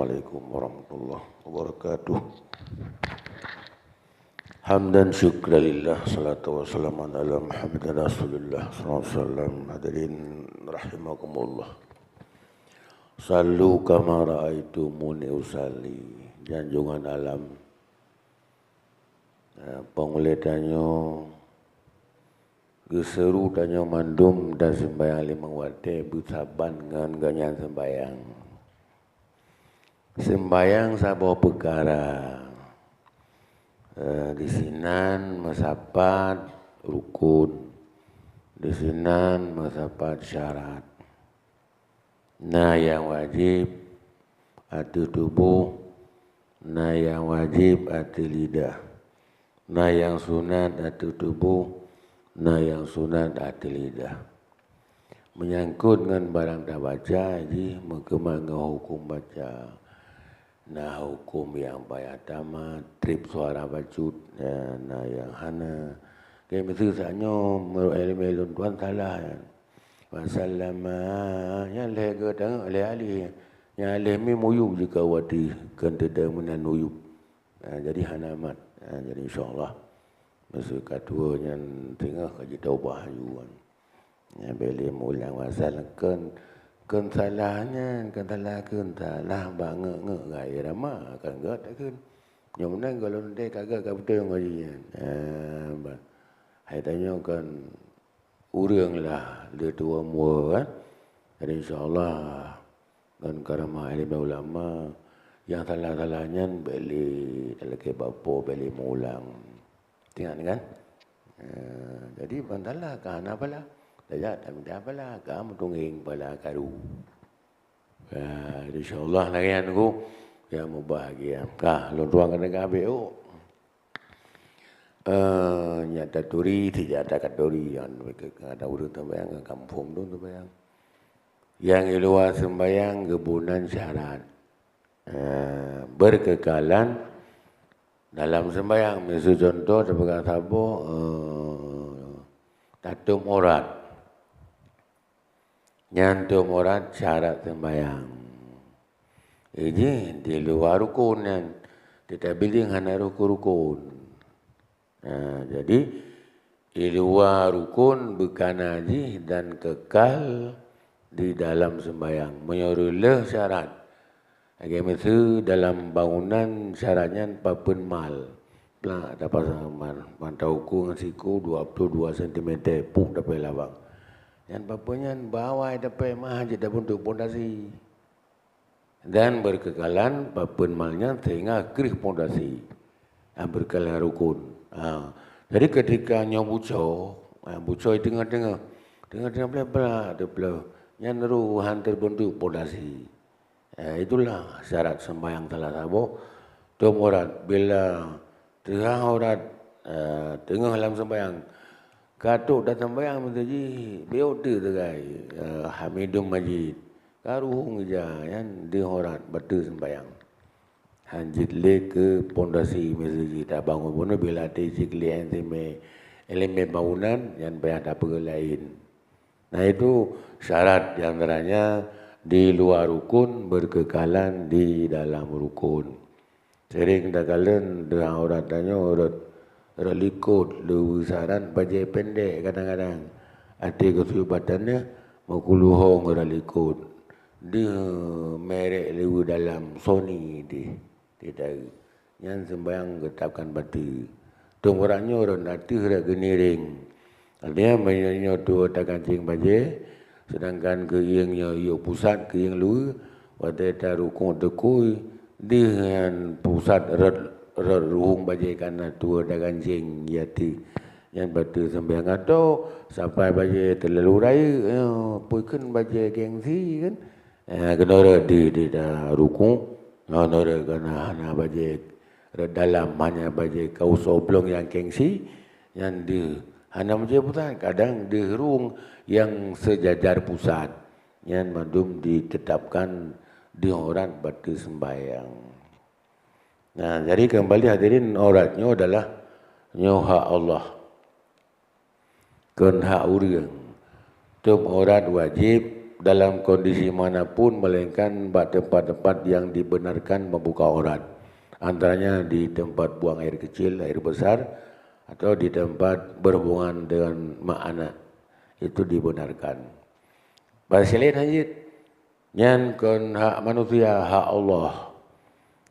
Assalamualaikum warahmatullahi wabarakatuh. Hamdan syukralillah, salatu wassalamu ala Muhammad Rasulullah sallallahu alaihi wasallam. Hadirin rahimakumullah. Sallu kama raaitumuni usalli. Janjungan alam. Penguletannya geseru tanyo mandum dan sembayang limang waktu bersaban dengan ganyan sembayang. Sembayang sabah perkara. Di sinan masapat rukun. Di sinan masapat syarat. Nah yang wajib hati tubuh. Nah yang wajib hati lidah. Nah yang sunat hati tubuh. Nah yang sunat hati lidah. Menyangkut dengan barang tak baca, jadi mengemang hukum baca. Nah hukum yang bayar tamat, trip suara bacut, nah yang hana. Kaya mesti sanyo ilmu tuan salah ya. Wasallama yang lega tengok alih-alih. Yang alih mi muyuk jika wadi kenteda menan uyuk. Jadi hana amat. Jadi insyaAllah masa kedua yang tengah kaji taubah yuan. Ya boleh mulang wasal kan salahnya kan salah banget gaya ramah kan gak takkan. Yang menang kalau nanti kagak betul ngaji. Hai tanya kan urang lah dia tua mua kan. Jadi insyaAllah kan karamah ilmu ulama yang salah-salahnya boleh dalam bapa boleh mengulang. Tengok kan? Jadi bantalah kan apalah. Daya tak minta apalah. Kamu tungging pala karu. InsyaAllah lagian aku yang mau bahagia. Kah, lu tuang kena KBO. Nyata turi, tidak ada katuri. Yang ada urut terbayang, kampung tu terbayang. Yang luar sembayang, kebunan syarat. Berkekalan dalam sembahyang, misal contoh sebagai sabo tatum orat, nyantum orat syarat sembahyang. Ini di luar rukun kan, tidak biling hanya rukun. Jadi di luar rukun bukan haji dan kekal di dalam sembahyang. Menyuruh syarat. Masa dalam bangunan syaratnya papun mal. Pelak dapat mal. Mantau ku dengan siku 22 cm. Puk dapat labang. Yang papunya bawah dapat mah je dapat untuk pondasi. Dan berkekalan papun malnya sehingga kerih pondasi. Berkekalan rukun. Jadi ketika nyobuco. Buco itu tengah-tengah. Tengah-tengah pelak. Yang ruhan terbentuk pondasi. Itulah syarat sembahyang salah sabo. Tum orat bila tengah orat tengah dalam sembahyang katuk dah sembahyang menjadi beote tegai hamidum majid karuhung ja yang di orat betul sembahyang hanjit le ke pondasi masjid tak bangun pun bila tisik lian seme elemen bangunan yang banyak tak perlu lain. Nah itu syarat di antaranya di luar rukun berkekalan di dalam rukun. Sering dah kalian dah orang tanya orang likut lu saran baju pendek kadang-kadang. Arti kesubatannya makuluhong orang likut. Dia merek lu dalam Sony tidak. Yang sembahyang ketapkan batu. Tung orangnya orang hati rak geniring. Dia menyanyi tu tak kancing baju. Sedangkan ke yang pusat ke yang luar waktu itu rukun tekui dengan pusat ruhung bajikan tua dagan jeng yati yang batu sembahyang atau sampai baju terlalu raya puikan baju gengsi kan kena di rukun nora kena baju dalam hanya baju kau soblong yang gengsi yang di hanya macam pusat kadang di ruang yang sejajar pusat yang mandum ditetapkan di orat batu sembahyang. Nah, jadi kembali hadirin oratnya adalah nyoha Allah. Ken hak urang. Tum orat wajib dalam kondisi manapun melainkan tempat-tempat yang dibenarkan membuka aurat. Antaranya di tempat buang air kecil, air besar, atau di tempat berhubungan dengan mak anak. Itu dibenarkan. Bahasa lain hajit. Nyan kon hak manusia, hak Allah.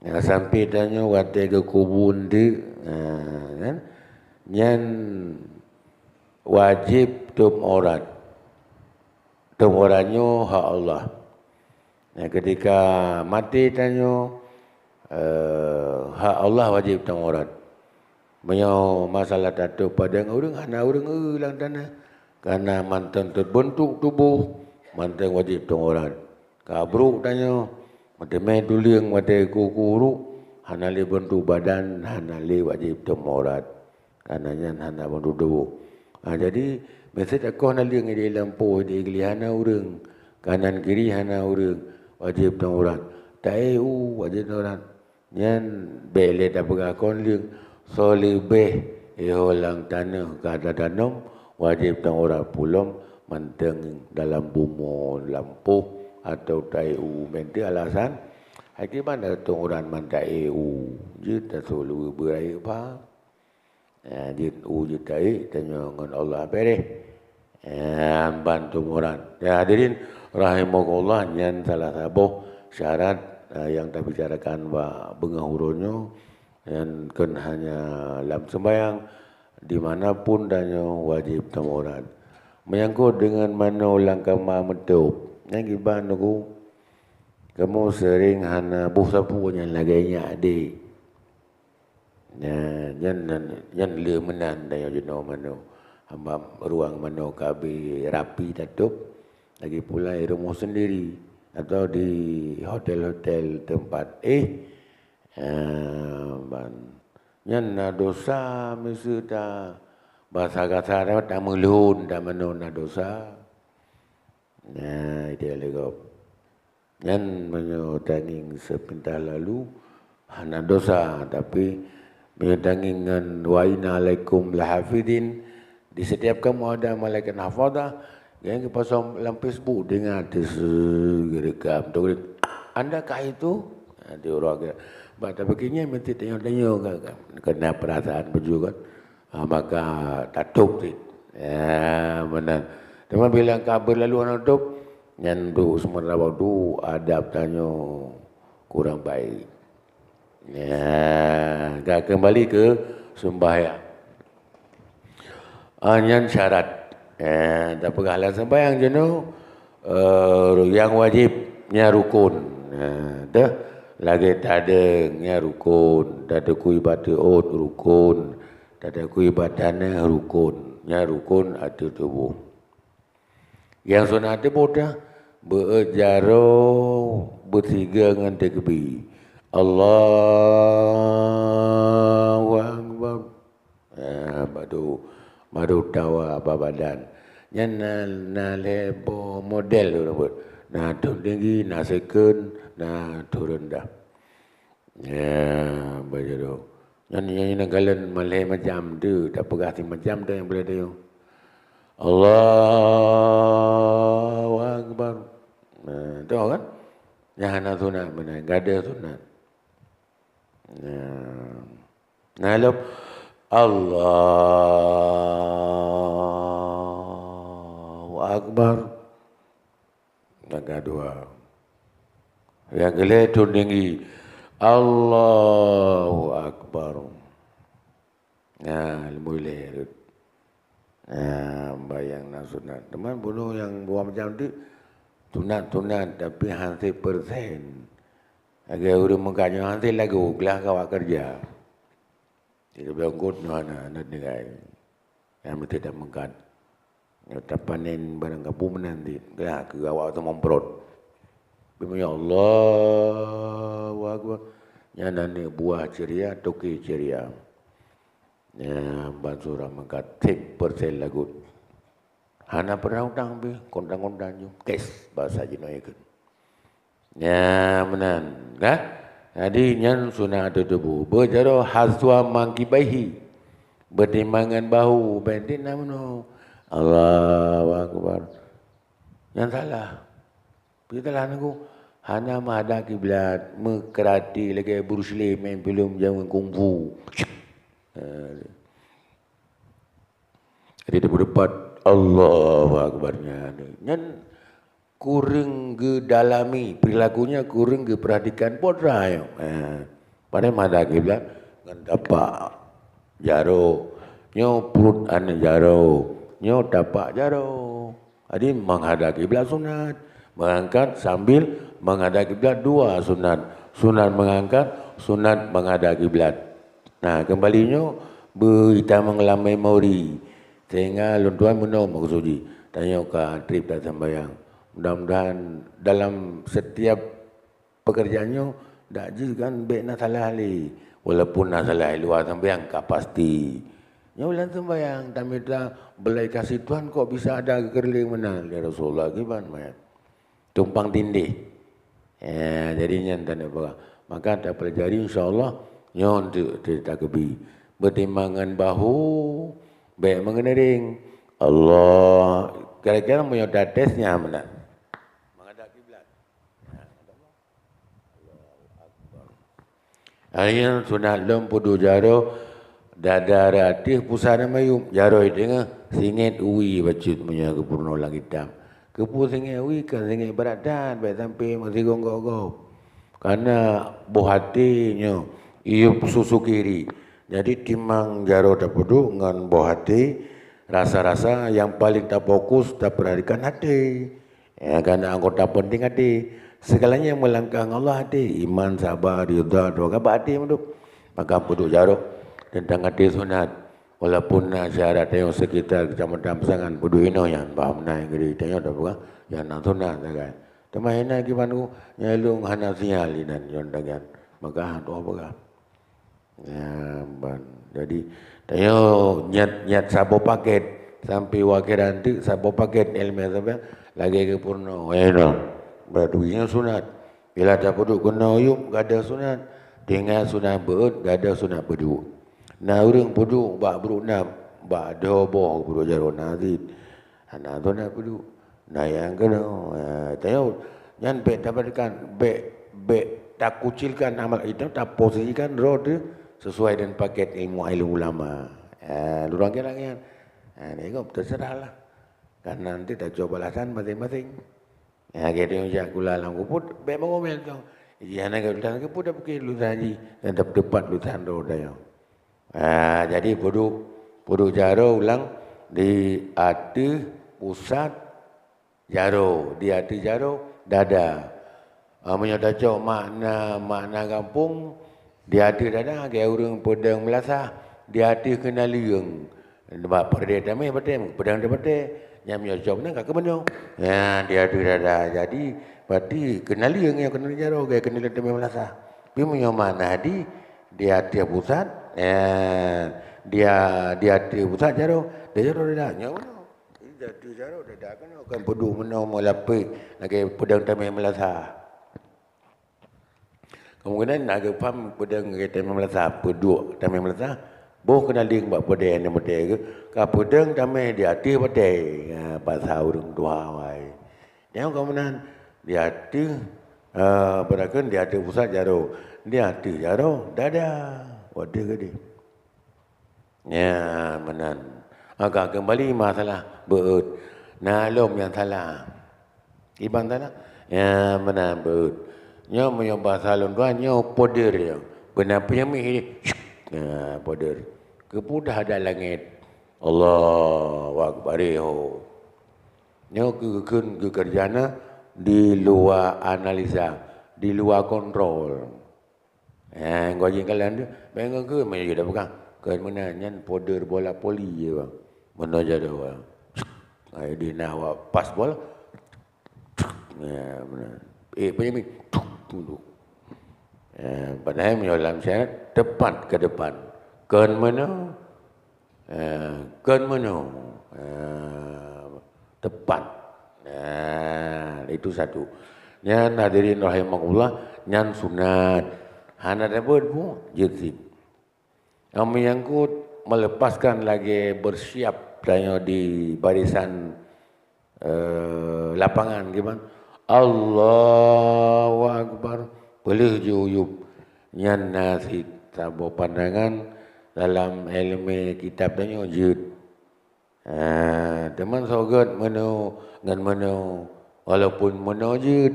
Yang sampai tanya watai ke kubun tu, kan? Nyan wajib tum aurat. Tum auratnya hak Allah. Ketika mati tanya, hak Allah wajib tum aurat. Menyo masalah tato pada orang, anak orang ulang tanah. Karena mantan terbentuk tubuh, mantan wajib tum aurat. Kabruk tanya, mata main tuliang, mata kukuru, hanali bentuk badan, hanali wajib tum aurat. Karenanya hana bentuk tubuh. Jadi, mesti tak kau nak liang di lampu, di gelihana orang, kanan kiri hana orang, wajib tum aurat. Tak wajib tum aurat. Yang bele tak pegang kau liang, so lebih iholang tanah kata tanam, wajib tum aurat pulom, manteng dalam bumur lampu atau tayu. Mesti alasan, hati mana tum aurat mantayu, jita solu berair apa? Jit jit taik tanya dengan Allah pereh. Bantu aurat. Ya hadirin rahimakumullah, yang salah satu syarat yang kita bicarakan bengahurunnya yang kan hanya dalam sembahyang dimanapun dannya wajib tum aurat. Menyangkut dengan mana langkah metup. Yang iban aku kamu sering hana buh sapu yang lagainya adik. Yan le menan dayo jeno mano hamba ruang mano kabi rapi tutup lagi pula di rumah sendiri atau di hotel-hotel tempat yan na dosa mesti ta bahasa kasar ta mulun ta mano na dosa dia lego yan menyo tanging sepintas lalu hana dosa tapi menyedangingan wa inna alaikum lahafidin. Di setiap kamu ada malaikat hafadah yang pasang dalam Facebook dengar rekam tu. Andakah itu? Dia orang kata begini mesti tanya-tanya kena perasaan baju kan. Maka tatuk tu. Ya benar. Cuma bilang kabar lalu anak tutup yang tu semua tu adab tanya kurang baik. Ya, kembali ke sembahyang. Yang syarat. Tak pergalah sembahyang jenuh. Yang wajibnya rukun. Dah lagi tak ada nya rukun. Tak ada kui batu rukun. Tak ada kui badannya rukun. Nya rukun ada tubuh. Yang sunat itu bodoh. Berjaro bertiga dengan takbir. Allahu Akbar. Baru tahu apa badan. Yang na lebo model tu buat. Na turun tinggi, na second, na turun dah. Ya, baca tu. Yang nagalan malai macam tu, tak pegah macam tu yang boleh tu. Allahu Akbar. Tahu kan? Yang ana sunat benar, enggak ada sunat. Nalap Allahu Akbar. Agak dua. Yang geletur tinggi Allahu Akbar. Mulai. Bayang nak sunat. Teman bunuh yang buat macam tu tunat tapi hampir persen. Agar orang mengkanya hampir lagu kelah kawak kerja. Tidak berangkut mana nak dengar. Yang tidak mengkat. Tak panen barang kapu menanti. Kelah ke kawak tu memperot. Ya Allah. Yang nanti buah ceria, toki ceria. Ya, bansura mengkat 10% lagu. Hana pernah undang be, kondang-kondang je. Kes bahasa Cina ikut. Ya, menan, kan? Jadi nyan sunah ada tubuh. Berjaro haswa mangkibaihi. Bertimbangan bahu. Bentin namanya. Allahu Akbar. Yang salah. Kita lah aku. Hana mahada kiblat, mekerati lagi Bruce Lee main film jangan kungfu. Jadi dapat Allahu Akbarnya. Nyan kurang ke dalami perilakunya, kurang ke perhatikan podra yo. Pada mahada kiblat ngan dapat jaro, nyo perut ane jaro, nyo dapat jaro. Jadi menghadap kiblat sunat, mengangkat sambil menghadap kiblat dua sunat. Sunat mengangkat, sunat menghadap kiblat. Nah, kembalinya kita mengelam memori. Sehingga luntuan menom maksudi. Tanya ke trip dan sembahyang. Mudah-mudahan dalam setiap pekerjaannya tak juga kan baik nak salah ali. Walaupun nak salah luar sembahyang tak pasti. Nyulan sembahyang tapi tak belai kasih Tuhan kok bisa ada kekerling mana ya Rasulullah gimana mayat. Tumpang tindih. Jadinya tanda apa. Maka tak pelajari insya-Allah nyon tak kebi. Bertimbangan bahu baik mengenering Allah kira-kira punya tesnya mana? Menghadap kiblat. Akhirnya sunat lempudu jaro dada ratih pusana mayum jaro itu singit uwi bacut punya kepurno lang hitam. Kepu singit uwi kan singit beradan baik sampai masih gonggok-gonggok. Karena buah hatinya iup susu kiri. Jadi timang jaro tapudu dengan buah hati, rasa-rasa yang paling tak fokus, tak perhatikan hati. Ya, karena anggota penting hati. Segalanya yang melangkah Allah hati. Iman, sabar, ridha, doa, hati hidup. Maka pudu jaro tentang hati sunat. Walaupun syarat yang sekitar kecamatan Pesangan, pudu ino yang paham naik gede. Tanya dah bukan, yang nak sunat kan. Temahina gimana? Nyalung hana sinyal dan jondangan. Maka tu apa kan? Ya, jadi tayo nyat sabo paket sampai wakil nanti sabo paket ilmu sampai lagi ke purno. No, berduanya sunat. Bila tak peduk kena uyup, gak ada sunat. Tinggal sunat beut, gak ada sunat peduk. Nah orang peduk bak berunam, bak doboh peduk jarun nazid. Anak tu nak peduk. Nah yang kena, tayo nyan bet dapatkan bet tak kucilkan amal itu, tak posisikan roh tu sesuai dengan paket ilmu ulama. Lurang kira kan. Tengok terserahlah. Kan nanti tak coba balasan masing-masing. Kita yang jak gula lang kuput, baik mengomel tu. Ia nak lutan kuput dah pergi lutan haji dan dapat lutan roh dah. Jadi pudu jaro ulang di hati pusat jaro, di hati jaro dada. Menyodacok makna kampung di hati dada ke orang pedang melasah di hati kena liang sebab perdeh tamai betem pedang dia betem yang menyodacok nak ke benar ya di hati dada jadi berarti kena liang yang kena jaro ke kena liang tamai melasah tapi mana di hati pusat dia di hati pusat jaro dia jaro dada nyawa jadi jaro dada kan pedu menau melapai lagi pedang tamai melasah. Kemudian nak ke faham pedang kita memelasa peduk tamai melasa boh kena ling bak pedang yang mete ke ka pedang tamai di hati pedang pasal urang tua wai yang kemudian di hati berakan di hati pusat jaro di hati jaro dada wadah gede ya menan agak kembali masalah beut nalom yang salah ibang salah ya menan beut nyo punya bahasa Lunduan nyo poder ya. Kenapa yang ni? Poder. Kepudah ada langit. Allahu Akbar. Nyo kekerjana di luar analisa, di luar kontrol. Kau jeng kalian tu, bengong ke mana je dah pegang. Kan mana nyan poder bola poli je bang. Mana je dah bang. Dia nak pas bola. Ya mana. Punya ni. Dulu. Padahal menyolam syarat tepat ke depan. Kan mana? Kan mana? Tepat. Itu satu. Nyan hadirin rahimahullah, nyan sunat. Hana dapat pun jersey. Yang menyangkut melepaskan lagi bersiap tanya di barisan lapangan gimana? Allahu Akbar. Boleh je uyup. Nyan nasi sabo pandangan dalam ilmu kitab tanya jud. Teman sogot menu ngan menu walaupun menu jud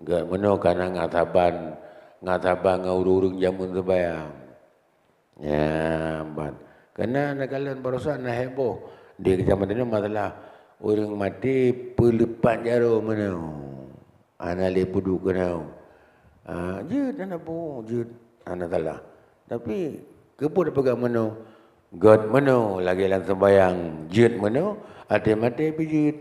gak menu kana ngataban ngaurung jamun sebayang. Ya, ban. Karena nagalan barusan na heboh di kecamatan ini masalah orang mati pelepan jaro menu. Ana lepudu kenau. Jud anak bu jud anak salah. Tapi kebut pegang menu. God menu lagi lang sembayang jud menu ati mati pijud.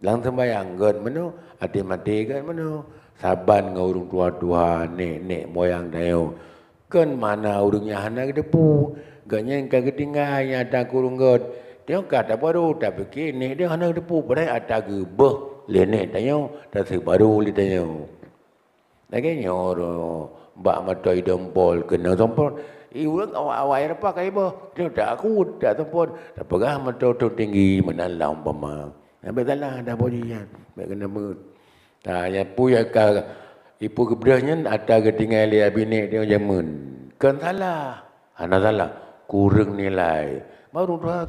Lang sembayang God menu ati mati God menu. Saban ngurung tua-tua nek moyang dayo. Kan mana urungnya anak depu. Gaknya yang ketinggal yang ada kurung God. Dia kata baru tapi kini dia anak depu pada ada gebeh lenek tanyo dah baru li tanyo. Lagi nyoro mbak matoi dompol kena dompol. Iurang awak apa kai bo? Dia tak aku tak dompol. Tak pegah matoi tu tinggi menalau umpama. Sampai salah dah bodian. Baik kena ber. Ya puya ka ipu kebrahnya ada ketinggal dia bini dia jamun. Kan salah. Ana salah. Kurang nilai. Baru dah